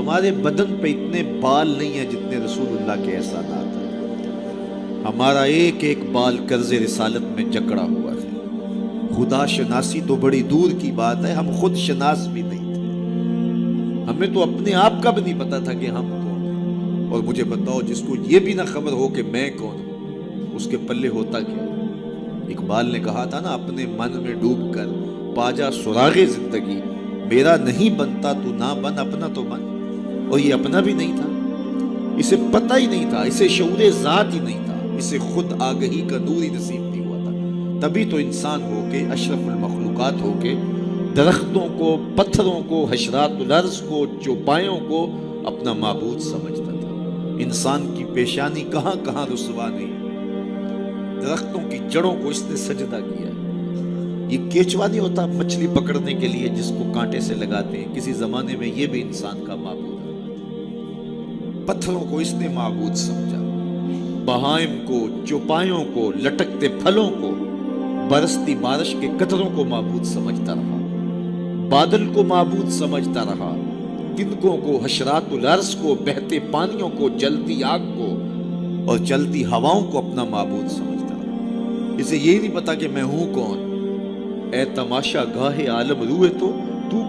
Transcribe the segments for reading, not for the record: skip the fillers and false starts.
ہمارے بدن پہ اتنے بال نہیں ہیں جتنے رسول اللہ کے احسانات ہیں. ہمارا ایک ایک بال قرض رسالت میں جکڑا ہوا ہے. خدا شناسی تو بڑی دور کی بات ہے، ہم خود شناس بھی نہیں تھے. ہمیں تو اپنے آپ کا بھی نہیں پتا تھا کہ ہم کون ہیں. اور مجھے بتاؤ، جس کو یہ بھی نہ خبر ہو کہ میں کون ہوں، اس کے پلے ہوتا کیا؟ اقبال نے کہا تھا نا، اپنے من میں ڈوب کر پاجا سراغ زندگی، میرا نہیں بنتا تو نہ بن، اپنا تو بن. اور یہ اپنا بھی نہیں تھا، اسے پتہ ہی نہیں تھا، اسے شعور ذات ہی نہیں تھا، اسے خود آگہی کا نور ہی نصیب نہیں ہوا تھا. تبھی تو انسان ہو کے، اشرف المخلوقات ہو کے، درختوں کو، پتھروں کو، حشرات الارض کو، چوپایوں کو اپنا معبود سمجھتا تھا. انسان کی پیشانی کہاں کہاں رسوا نہیں، درختوں کی جڑوں کو اس نے سجدہ کیا. یہ کیچوا نہیں ہوتا مچھلی پکڑنے کے لیے جس کو کانٹے سے لگاتے ہیں، کسی زمانے میں یہ بھی انسان کا معبود ہے. پتھروں کو اس نے معبود سمجھا، بہائم کو، چوپایوں کو، لٹکتے پھلوں کو، برستی بارش کے قطروں کو معبود سمجھتا رہا، بادل کو معبود سمجھتا رہا، تنکوں کو، حشرات الارض کو، بہتے پانیوں کو، جلتی آگ کو اور چلتی ہواؤں کو اپنا معبود سمجھتا رہا. اسے یہی نہیں پتا کہ میں ہوں کون. اے تماشا گاہ عالم روئے تو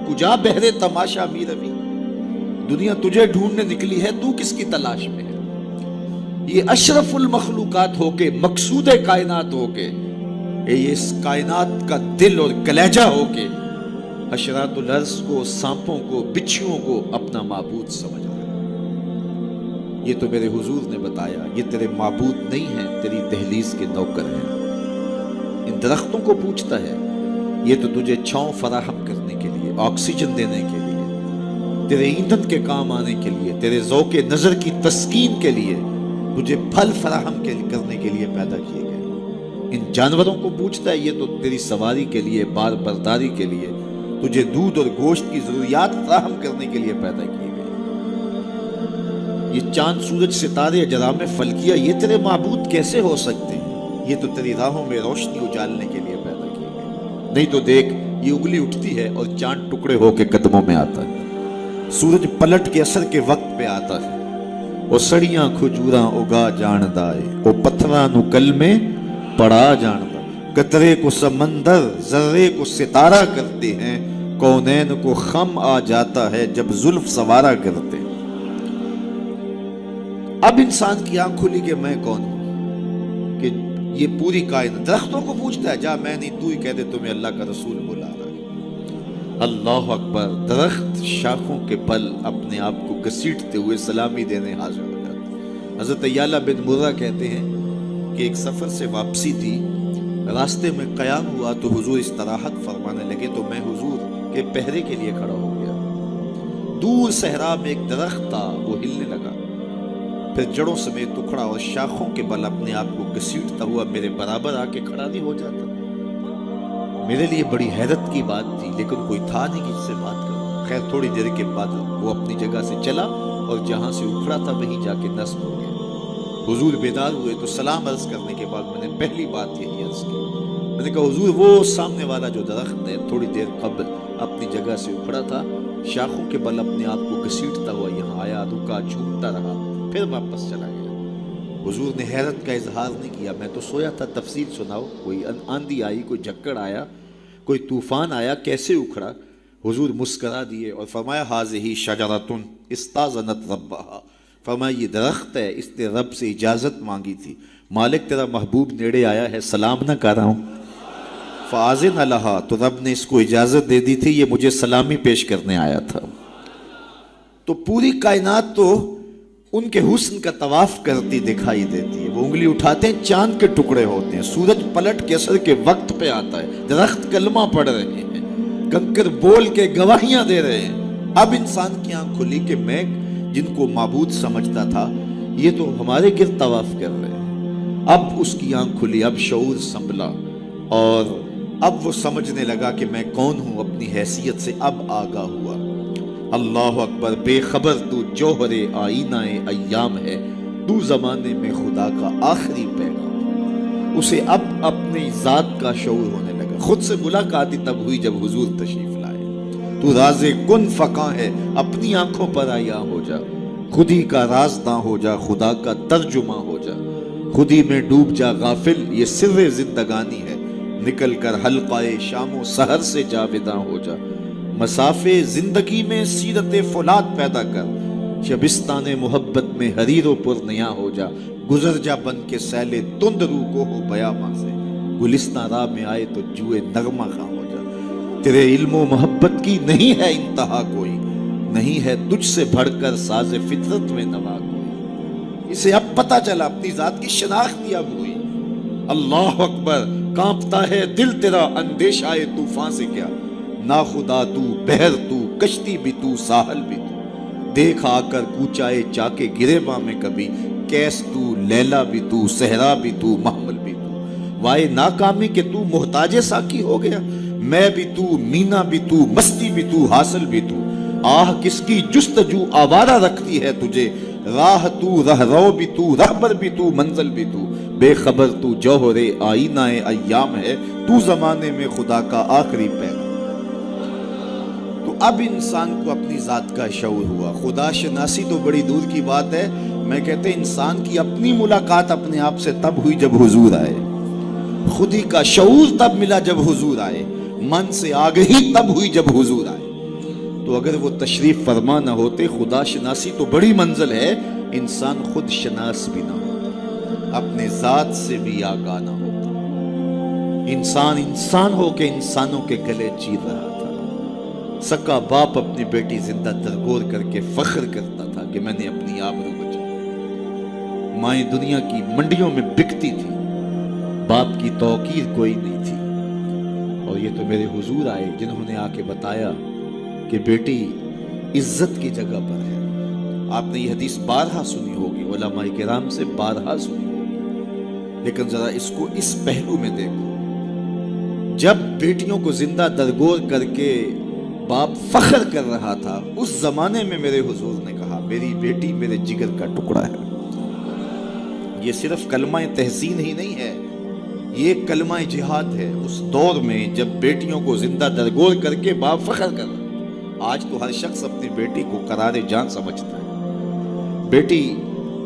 کجا بہرے تماشا می روی. دنیا تجھے ڈھونڈنے نکلی ہے، تو کس کی تلاش میں ہے؟ یہ اشرف المخلوقات ہو کے، مقصود کائنات ہو کے، یہ اس کائنات کا دل اور کلیجہ ہو کے حشرات الارض کو، سانپوں کو، بچھوؤں کو اپنا معبود سمجھ رہا ہے. یہ تو میرے حضور نے بتایا، یہ تیرے معبود نہیں ہیں، تیری دہلیز کے نوکر ہیں. ان درختوں کو پوچھتا ہے، یہ تو تجھے چھاؤں فراہم کرنے کے لیے، آکسیجن دینے کے لیے، تیرے ایندھن کے کام آنے کے لیے، تیرے ذوق نظر کی تسکین کے لیے، تجھے پھل فراہم کرنے کے لیے پیدا کیے گئے. ان جانوروں کو پوچھتا ہے، یہ تو تیری سواری کے لیے، بار برداری کے لیے، تجھے دودھ اور گوشت کی ضروریات فراہم کرنے کے لیے پیدا کیے گئے. یہ چاند، سورج، ستارے، اجرام فلکیہ، یہ تیرے معبود کیسے ہو سکتے ہیں؟ یہ تو تیری راہوں میں روشنی اجالنے کے لیے پیدا کیے گئے. نہیں تو دیکھ، یہ انگلی اٹھتی ہے اور چاند ٹکڑے ہو کے قدموں میں آتا ہے، سورج پلٹ کے اثر کے وقت پہ آتا ہے. وہ سڑیاں کھجوراں اگا جاندائے، وہ پتھراں نو کل میں پڑا جاندہ. قطرے کو سمندر، ذرے کو ستارہ کرتے ہیں، کونین کو خم آ جاتا ہے جب زلف سوارا کرتے. اب انسان کی آنکھ کھلی کہ میں کون ہوں، کہ یہ پوری کائنات. درختوں کو پوچھتا ہے، جا میں نہیں، تو ہی کہہ دے تمہیں اللہ کا رسول بلا رہا ہے. اللہ اکبر. درخت شاخوں کے پل اپنے آپ کو گھسیٹتے ہوئے سلامی دینے حاضر ہو جاتے. حضرت یعلا بن مرہ کہتے ہیں کہ ایک سفر سے واپسی تھی، راستے میں قیام ہوا تو حضور استراحت فرمانے لگے تو میں حضور کے پہرے کے لیے کھڑا ہو گیا. دور صحرا میں ایک درخت تھا، وہ ہلنے لگا، پھر جڑوں سمیت اکھڑا اور شاخوں کے بل اپنے آپ کو گھسیٹتا ہوا میرے برابر آ کے کھڑا نہیں ہو جاتا. میرے لیے بڑی حیرت کی بات تھی، لیکن کوئی تھا نہیں کہ اس سے بات کروں. خیر تھوڑی دیر کے بعد وہ اپنی جگہ سے چلا اور جہاں سے اکھڑا تھا وہیں جا کے نصب ہو گیا. حضور بیدار ہوئے تو سلام عرض کرنے کے بعد میں نے پہلی بات یہی عرض کی. میں نے کہا حضور، وہ سامنے والا جو درخت ہے تھوڑی دیر قبل اپنی جگہ سے اکھڑا تھا، شاخوں کے بل اپنے آپ کو گھسیٹتا ہوا یہاں آیا، رکا، جھومتا رہا، پھر واپس چلا گیا. حضور نے حیرت کا اظہار نہیں کیا. میں تو سویا تھا، تفصیل سناؤ. کوئی آندھی آئی، کوئی جھکڑ آیا، کوئی طوفان آیا، کیسے اکھڑا؟ حضور مسکرا دیے اور فرمایا ھذہ شجرۃ استاذنت ربھا. فرمایا یہ درخت ہے، اس نے رب سے اجازت مانگی تھی. مالک تیرا محبوب نیڑے آیا ہے، سلام نہ کر رہا ہوں. فاذن لھا، تو رب نے اس کو اجازت دے دی تھی، یہ مجھے سلامی پیش کرنے آیا تھا. تو پوری کائنات تو ان کے حسن کا طواف کرتی دکھائی دیتی ہے. وہ انگلی اٹھاتے ہیں، چاند کے ٹکڑے ہوتے ہیں، سورج پلٹ کے اثر کے وقت پہ آتا ہے، درخت کلمہ پڑھ رہے ہیں، کنکر بول کے گواہیاں دے رہے ہیں. اب انسان کی آنکھ کھلی کہ میں جن کو معبود سمجھتا تھا یہ تو ہمارے گرد طواف کر رہے ہیں. اب اس کی آنکھ کھلی، اب شعور سنبھلا اور اب وہ سمجھنے لگا کہ میں کون ہوں. اپنی حیثیت سے اب آگاہ ہوا. اللہ اکبر. بے خبر تو جوہر آئینہ ایام ہے، تو زمانے میں خدا کا آخری پیغام. اسے اب اپنی ذات کا شعور ہونے لگا. خود سے ملاقات تب ہوئی جب حضور تشریف لائے. تو راز کن فقاں ہے، اپنی آنکھوں پر آیا ہو جا، خود ہی کا رازداں ہو جا، خدا کا ترجمہ ہو جا، خود ہی میں ڈوب جا غافل، یہ سر زندگانی ہے، نکل کر حلقہ شام و سحر سے جاوداں ہو جا، مسافے زندگی میں سیرت فولاد پیدا کر، شبستان محبت میں حریر و پر نیا ہو جا، گزر جا بن کے سیل تند رو کو ہو بیاباں سے، گلستان راہ میں آئے تو جوئے نغمہ خواں ہو جا، تیرے علم و محبت کی نہیں ہے انتہا کوئی، نہیں ہے تجھ سے بڑھ کر ساز فطرت میں نوا کوئی، اسے اب پتہ چلا اپنی ذات کی شناخت اب ہوئی، اللہ اکبر، کانپتا ہے دل تیرا اندیشہ طوفان سے کیا، ناخدا تو، بحر تو، کشتی بھی تو، ساحل بھی تو، دیکھ آ کر کوچائے چاکے گریباں میں کبھی، کیس تو، لیلا بھی تو، صحرا بھی تو، محمل بھی تو، وائے ناکامی کہ تو محتاج ساکی ہو گیا، میں بھی تو، مینا بھی تو، مستی بھی تو، حاصل بھی تو، آہ کس کی جستجو آوارہ رکھتی ہے تجھے، راہ تو، رہرو بھی تو، رہبر بھی تو، منزل بھی تو، بے خبر تو جوہر آئینہ ایام ہے، تو زمانے میں خدا کا آخری پیغام۔ تو اب انسان کو اپنی ذات کا شعور ہوا، خدا شناسی تو بڑی دور کی بات ہے، میں کہتے انسان کی اپنی ملاقات اپنے آپ سے تب ہوئی جب حضور آئے، خودی کا شعور تب ملا جب حضور آئے، من سے آگہی تب ہوئی جب حضور آئے۔ تو اگر وہ تشریف فرما نہ ہوتے، خدا شناسی تو بڑی منزل ہے، انسان خود شناس بھی نہ ہوتا، اپنے ذات سے بھی آگاہ نہ ہوتا، انسان ہو کے انسانوں کے گلے چیر رہا تھا، سکا باپ اپنی بیٹی زندہ درگور کر کے فخر کرتا تھا کہ میں نے اپنی آبرو بچائی، مائیں دنیا کی منڈیوں میں بکتی تھی، باپ کی توقیر کوئی نہیں تھی، اور یہ تو میرے حضور آئے جنہوں نے آ کے بتایا کہ بیٹی عزت کی جگہ پر ہے۔ آپ نے یہ حدیث بارہا سنی ہوگی، علماء کرام سے بارہا سنی ہوگی، لیکن ذرا اس کو اس پہلو میں دیکھو، جب بیٹیوں کو زندہ درگور کر کے باپ فخر کر رہا تھا، اس زمانے میں میرے حضور نے کہا میری بیٹی میرے جگر کا ٹکڑا ہے۔ یہ صرف کلمہ تحسین ہی نہیں ہے، یہ کلمہ جہاد ہے، اس دور میں جب بیٹیوں کو زندہ درگور کر کے باپ فخر کر رہا۔ آج تو ہر شخص اپنی بیٹی کو قرار جان سمجھتا ہے، بیٹی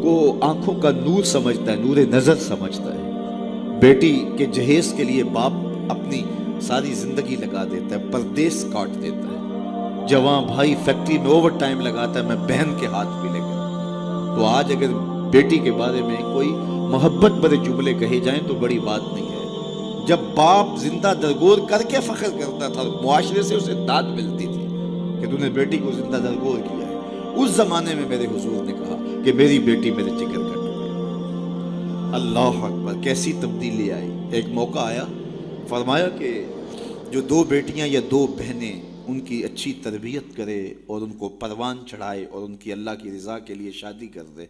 کو آنکھوں کا نور سمجھتا ہے، نور نظر سمجھتا ہے، بیٹی کے جہیز کے لیے باپ اپنی ساری زندگی لگا دیتا ہے، پردیس کاٹ دیتا ہے، جوان بھائی فیکٹری میں اوور ٹائم لگاتا ہے، میں بہن کے ہاتھ بھی لے گا۔ تو آج اگر بیٹی کے بارے میں کوئی محبت بھرے جملے کہے جائیں تو بڑی بات نہیں ہے، جب باپ زندہ درگور کر کے فخر کرتا تھا، معاشرے سے اسے داد ملتی تھی کہ تو نے بیٹی کو زندہ درگور کیا ہے، اس زمانے میں میرے حضور نے کہا کہ میری بیٹی میرے جگر کا ٹکڑا۔ اللہ اکبر، کیسی تبدیلی آئی۔ ایک موقع آیا، فرمایا کہ جو دو بیٹیاں یا دو بہنیں ان کی اچھی تربیت کرے اور ان کو پروان چڑھائے اور ان کی اللہ کی رضا کے لیے شادی کر دے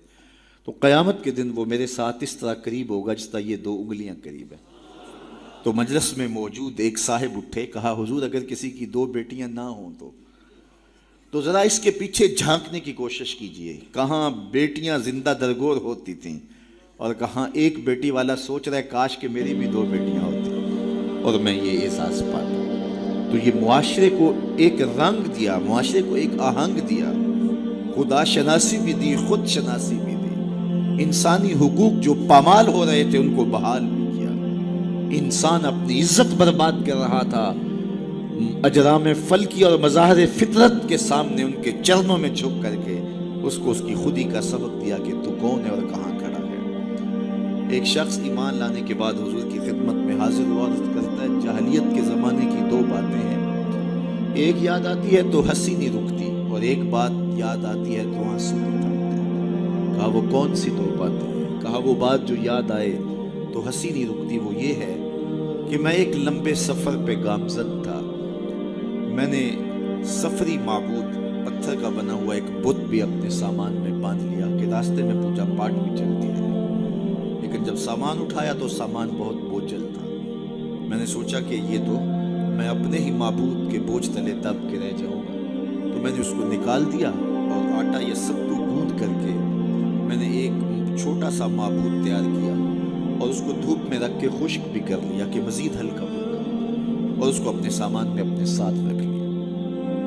تو قیامت کے دن وہ میرے ساتھ اس طرح قریب ہوگا جس طرح یہ دو انگلیاں قریب ہیں۔ تو مجلس میں موجود ایک صاحب اٹھے، کہا حضور اگر کسی کی دو بیٹیاں نہ ہوں تو ذرا اس کے پیچھے جھانکنے کی کوشش کیجئے، کہاں بیٹیاں زندہ درگور ہوتی تھیں اور کہاں ایک بیٹی والا سوچ رہا ہے کاش کہ میری بھی دو بیٹیاں ہوتی اور میں یہ احساس پاتا۔ تو یہ معاشرے کو ایک رنگ دیا، معاشرے کو ایک آہنگ دیا، خدا شناسی بھی دی، خود شناسی بھی دی، انسانی حقوق جو پامال ہو رہے تھے ان کو بحال بھی کیا، انسان اپنی عزت برباد کر رہا تھا، اجرام فلکی اور مظاہر فطرت کے سامنے ان کے چرنوں میں جھک کر کے اس کو اس کی خودی کا سبق دیا کہ تو کون ہے اور کہاں کھڑا ہے۔ ایک شخص ایمان لانے کے بعد حضور کی خدمت میں حاضر ہوا، عرض کرتا ہے جاہلیت کے زمانے کی دو باتیں ہیں، ایک یاد آتی ہے تو ہنسی نہیں رکتی اور ایک بات یاد آتی ہے تو آنسو نہیں تھمتے۔ کہا وہ کون سی دو باتیں ہیں؟ کہا وہ بات جو یاد آئے تو ہنسی نہیں رکتی وہ یہ ہے کہ میں ایک لمبے سفر پہ گامزن تھا، میں نے سفری معبود پتھر کا بنا ہوا ایک بت بھی اپنے سامان میں باندھ لیا کہ راستے میں پوجا پاٹ بھی چلتی رہے، لیکن جب سامان اٹھایا تو سامان بہت بوجھل تھا، میں نے سوچا کہ یہ تو میں اپنے ہی معبود کے بوجھ تلے دب کے رہ جاؤں گا، تو میں نے اس کو نکال دیا اور آٹا یا ستو گوندھ کر کے میں نے ایک چھوٹا سا معبود تیار کیا اور اس کو دھوپ میں رکھ کے خشک بھی کر لیا کہ مزید ہلکا ہوگا، اور اس کو اپنے سامان میں اپنے ساتھ رکھ لیا۔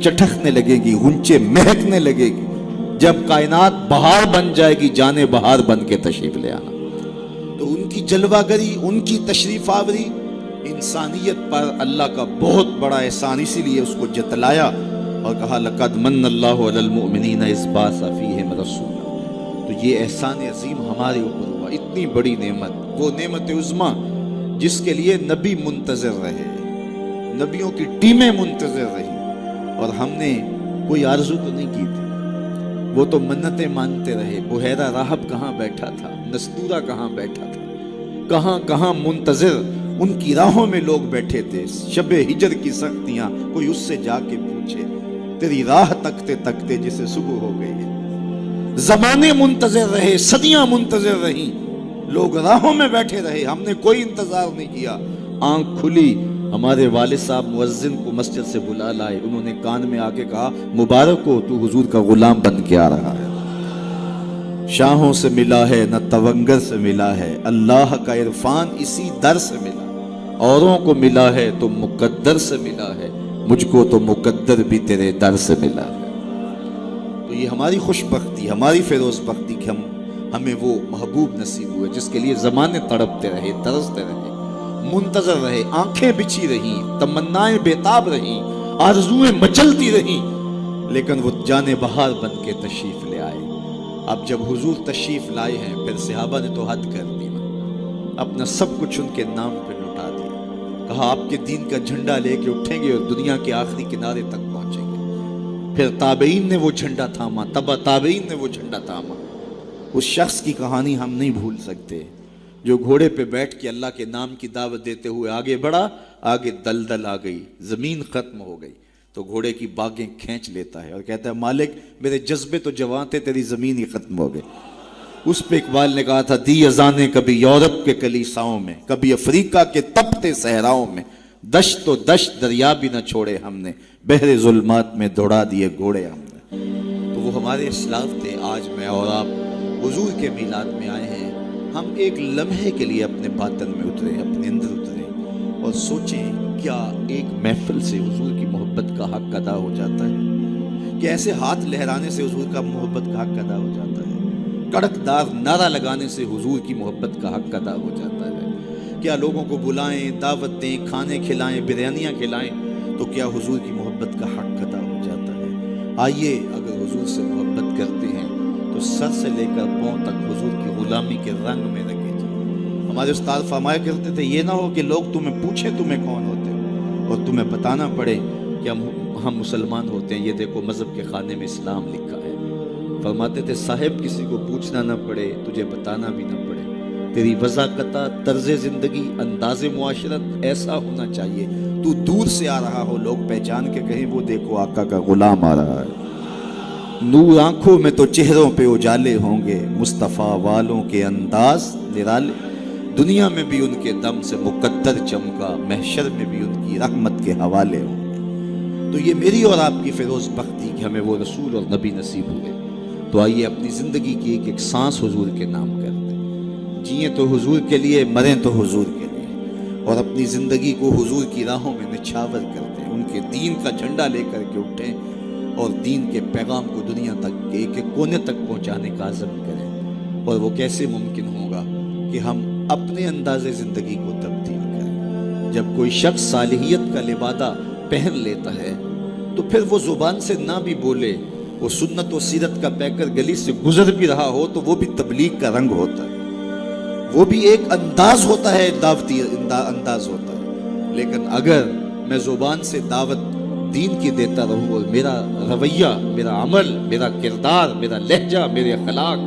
چٹکنے لگے گی، غنچے مہکنے لگے گی، جب کائنات بہار بن جائے گی، جانے بہار بن کے تشریف لے آنا۔ تو ان کی جلوہ گری، ان کی تشریف آوری انسانیت پر اللہ کا بہت بڑا احسان، اسی لیے اس کو جتلایا اور کہا لقد من اللہ علی المؤمنین اذ بعث فیہم رسولا۔ تو یہ احسان عظیم ہمارے اوپر ہوا، اتنی بڑی نعمت، وہ نعمت عظمیٰ جس کے لیے نبی منتظر رہے، نبیوں کی ٹیمیں منتظر رہی، اور ہم نے کوئی آرزو تو نہیں کی تھی، وہ تو منتیں مانتے رہے۔ بحیرہ راہب کہاں بیٹھا تھا، نستورہ کہاں بیٹھا تھا، کہاں کہاں منتظر، ان کی راہوں میں لوگ بیٹھے تھے۔ شب ہجر کی سختیاں، کوئی اس سے جا کے پوچھے، تیری راہ تکتے تکتے جسے صبح ہو گئی ہے۔ زمانے منتظر رہے، صدیاں منتظر رہیں، لوگ راہوں میں بیٹھے رہے، ہم نے کوئی انتظار نہیں کیا۔ آنکھ کھلی، ہمارے والد صاحب مؤذن کو مسجد سے بلا لائے، انہوں نے کان میں آ کے کہا مبارک ہو، تو حضور کا غلام بن کے آ رہا ہے۔ شاہوں سے ملا ہے نہ تونگر سے ملا ہے، اللہ کا عرفان اسی در سے ملا، اوروں کو ملا ہے تو مقدر سے ملا ہے، مجھ کو تو مقدر بھی تیرے در سے ملا ہے۔ تو یہ ہماری خوش بختی، ہماری فیروز بختی کہ ہمیں وہ محبوب نصیب ہوئے جس کے لیے زمانے تڑپتے رہے، ترستے رہے، منتظر رہے، آنکھیں بچھی رہیں، تمنائیں بیتاب رہیں، آرزویں مچلتی رہیں، لیکن وہ جانے بہار بن کے تشریف لے آئے۔ اب جب حضور تشریف لائے ہیں، پھر صحابہ نے تو حد کر دی، اپنا سب کچھ ان کے نام پہ لٹا دیا، کہا آپ کے دین کا جھنڈا لے کے اٹھیں گے اور دنیا کے آخری کنارے تک پہنچیں گے۔ پھر تابعین نے وہ جھنڈا تھاما، تبع تابعین نے وہ جھنڈا تھاما۔ اس شخص کی کہانی ہم نہیں بھول سکتے جو گھوڑے پہ بیٹھ کے اللہ کے نام کی دعوت دیتے ہوئے آگے بڑھا، آگے دلدل آ گئی، زمین ختم ہو گئی، تو گھوڑے کی باگیں کھینچ لیتا ہے اور کہتا ہے مالک میرے جذبے تو جوان تھے، تیری زمین ہی ختم ہو گئی۔ اس پہ اقبال نے کہا تھا دی اذانیں کبھی یورپ کے کلیساؤں میں، کبھی افریقہ کے تپتے صحراؤں میں، دشت تو دشت دریا بھی نہ چھوڑے ہم نے، بحر ظلمات میں دوڑا دیے گھوڑے ہم نے۔ تو وہ ہمارے اسلاف تھے۔ آج میں اور آپ حضور کے میلاد میں آئے ہیں، ہم ایک لمحے کے لیے اپنے باطن میں اترے، اپنے اندر اترے اور سوچیں کیا ایک محفل سے حضور کی محبت کا حق ادا ہو جاتا ہے؟ کہ ایسے ہاتھ لہرانے سے حضور کا محبت کا حق ادا ہو جاتا ہے؟ کڑکدار نعرہ لگانے سے حضور کی محبت کا حق ادا ہو جاتا ہے؟ کیا لوگوں کو بلائیں، دعوت دیں، کھانے کھلائیں، بریانیاں کھلائیں تو کیا حضور کی محبت کا حق ادا ہو جاتا ہے؟ آئیے اگر حضور سے محبت کرتے ہیں تو سر سے لے کر پاؤں تک حضور کی غلامی کے رنگ میں رکھے جائیں۔ ہمارے استاد فرمایا کرتے تھے یہ نہ ہو کہ لوگ تمہیں پوچھیں تمہیں کون ہوتے ہو اور تمہیں بتانا پڑے کہ ہم مسلمان ہوتے ہیں، یہ دیکھو مذہب کے خانے میں اسلام لکھا ہے۔ فرماتے تھے صاحب کسی کو پوچھنا نہ پڑے، تجھے بتانا بھی نہ پڑے، تیری وضاقتہ، طرز زندگی، انداز معاشرت ایسا ہونا چاہیے تو دور سے آ رہا ہو، لوگ پہچان کے کہیں وہ دیکھو آقا کا غلام آ رہا ہے۔ نور آنکھوں میں تو چہروں پہ اجالے ہوں گے، مصطفیٰ والوں کے انداز نرالے، دنیا میں بھی ان کے دم سے مقدر چمکا، محشر میں بھی ان کی رحمت کے حوالے ہوں گے۔ تو یہ میری اور آپ کی فیروز بختی کہ ہمیں وہ رسول اور نبی نصیب ہوئے۔ تو آئیے اپنی زندگی کی ایک ایک سانس حضور کے نام کر دیں، جئیں تو حضور کے لیے، مریں تو حضور کے لیے، اور اپنی زندگی کو حضور کی راہوں میں نچھاور کر دیں، ان کے دین کا جھنڈا لے کر کے اٹھیں اور دین کے پیغام کو دنیا تک ایک ایک کونے تک پہنچانے کا عزم کریں۔ اور وہ کیسے ممکن ہوگا کہ ہم اپنے انداز زندگی کو تبدیل کریں۔ جب کوئی شخص صالحیت کا لبادہ پہن لیتا ہے تو پھر وہ زبان سے نہ بھی بولے، وہ سنت و سیرت کا پیکر گلی سے گزر بھی رہا ہو تو وہ بھی تبلیغ کا رنگ ہوتا ہے، وہ بھی ایک انداز ہوتا ہے، دعوتی انداز ہوتا ہے۔ لیکن اگر میں زبان سے دعوت دین کی دیتا رہوں اور میرا رویہ، میرا عمل، میرا کردار، میرا لہجہ، میرے اخلاق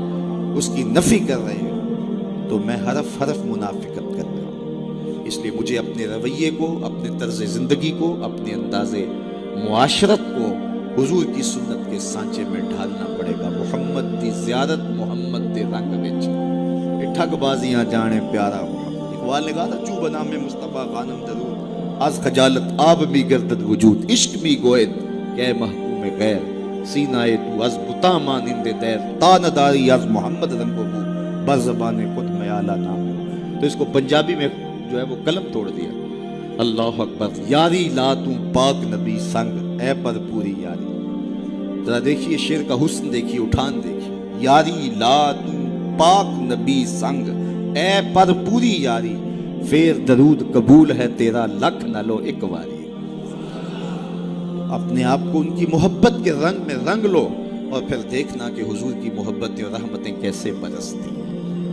اس کی نفی کر رہے ہیں تو میں حرف حرف منافقت کر رہا ہوں۔ اس لیے مجھے اپنے رویے کو، اپنے طرز زندگی کو، اپنے انداز معاشرت کو حضور کی سنت کے سانچے میں ڈھالنا پڑے گا۔ محمد دی زیارت محمد دے رنگ وچ، یہ ٹھگ بازیاں جانے پیارا محمد۔ اقبال نے کہا تھا چوب نام مصطفیٰ خانم درود، از خجالت آب می گردد وجود، عشق می گوید کہ محکوم غیر، سینائے تو از بتا مانند دیر، تا نداری از محمد رنگ و بو، بر زبان خود میں اعلیٰ نام ہے۔ تو اس کو پنجابی میں جو ہے وہ قلم توڑ دیا، اللہ اکبر، یاری لا توں پاک نبی سنگ، اے پر پوری یاری. ذرا دیکھیے شعر کا حسن دیکھیے, اٹھان دیکھیے. یاری لا تو پاک نبی سنگ, اے پر پوری یاری, پھر درود قبول ہے تیرا لکھ نہ لو ایک واری. اپنے آپ کو ان کی محبت کے رنگ میں رنگ لو, اور پھر دیکھنا کہ حضور کی محبتیں اور رحمتیں کیسے برستی ہیں.